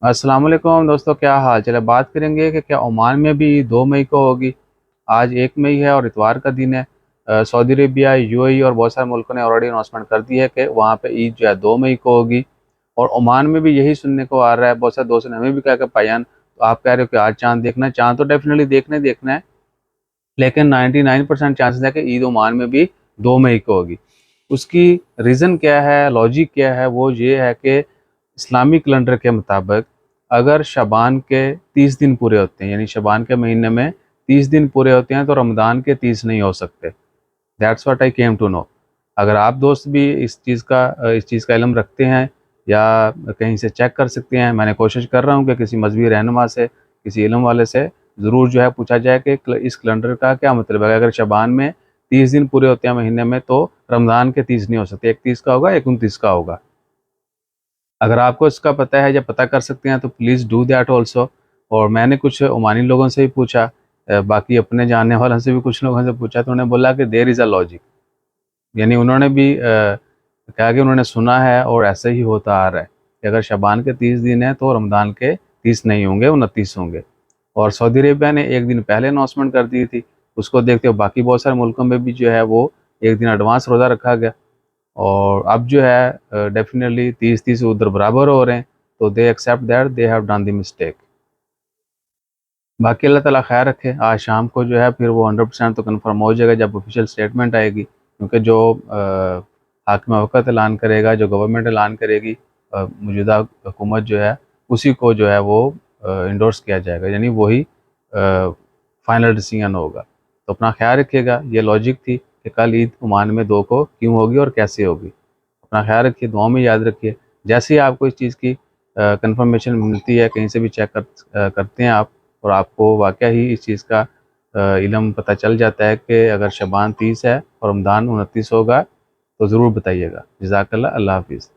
अस्सलाम वालेकुम दोस्तों, क्या हाल चाल है। बात करेंगे कि क्या ओमान में भी 2 मई को होगी। आज 1 मई है और इतवार का दिन है। सऊदी अरेबिया, यूएई और बहुत सारे मुल्कों ने ऑलरेडी अनाउंसमेंट कर दी है कि वहाँ पे ईद जो है 2 मई को होगी। और ओमान में भी यही सुनने को आ रहा है। बहुत सारे दोस्तों ने हमें भी कहा कि भाईजान, तो आप कह रहे हो कि आज चांद देखना है। चांद तो डेफिनेटली देखना ही देखना है, लेकिन 99% चांसेस है कि ईद ओमान में भी 2 मई को होगी। उसकी रीज़न क्या है, लॉजिक क्या है, वो ये है कि इस्लामी कैलेंडर के मुताबिक अगर शबान के 30 दिन पूरे होते हैं, यानी शबान के महीने में 30 दिन पूरे होते हैं, तो रमज़ान के 30 नहीं हो सकते। That's what I came to know. अगर आप दोस्त भी इस चीज़ का इल्म रखते हैं या कहीं से चेक कर सकते हैं, मैंने कोशिश कर रहा हूँ कि किसी मजहबी रहनुमा से, किसी इल्म वाले से ज़रूर जो है पूछा जाए कि इस कैलेंडर का क्या मतलब है। अगर शबान में 30 दिन पूरे होते हैं महीने में, तो रमज़ान के 30 नहीं हो सकते। एक 30 का होगा, एक 29 का होगा। अगर आपको इसका पता है या पता कर सकते हैं तो प्लीज़ डू दैट ऑल्सो। और मैंने कुछ ओमानी लोगों से भी पूछा, बाकी अपने जानने वालों से भी कुछ लोगों से पूछा, तो उन्होंने बोला कि देयर इज़ अ लॉजिक। यानी उन्होंने भी कहा कि उन्होंने सुना है और ऐसे ही होता आ रहा है कि अगर शबान के 30 दिन हैं तो रमज़ान के 30 नहीं होंगे, 29 होंगे। और सऊदी अरेबिया ने एक दिन पहले अनाउंसमेंट कर दी थी। उसको देखते हुए बाकी बहुत सारे मुल्कों में भी जो है वो एक दिन एडवांस रोज़ा रखा गया। और अब जो है डेफिनेटली 30-30 उधर बराबर हो रहे हैं, तो they accept that they have done the mistake. बाकी अल्लाह ताला खैर रखे। आज शाम को जो है फिर वो 100% तो कन्फर्म हो जाएगा जब ऑफिशियल स्टेटमेंट आएगी, क्योंकि जो हाकिम वक़्त ऐलान करेगा, जो गवर्नमेंट ऐलान करेगी, मौजूदा हुकूमत जो है उसी को जो है वो इंडोर्स किया जाएगा, यानी वही फाइनल डिसीजन होगा। तो अपना ख्याल रखिएगा। ये लॉजिक थी कि कल ईद ओमान में 2 को क्यों होगी और कैसे होगी। अपना ख्याल रखिए, दुआओं में याद रखिए। जैसे ही आपको इस चीज़ की कंफर्मेशन मिलती है, कहीं से भी चेक करते हैं आप, और आपको वाक़या ही इस चीज़ का इल्म पता चल जाता है कि अगर शबान 30 है और रमज़ान 29 होगा, तो ज़रूर बताइएगा। जज़ाकल्लाह, अल्लाह हाफ़िज़।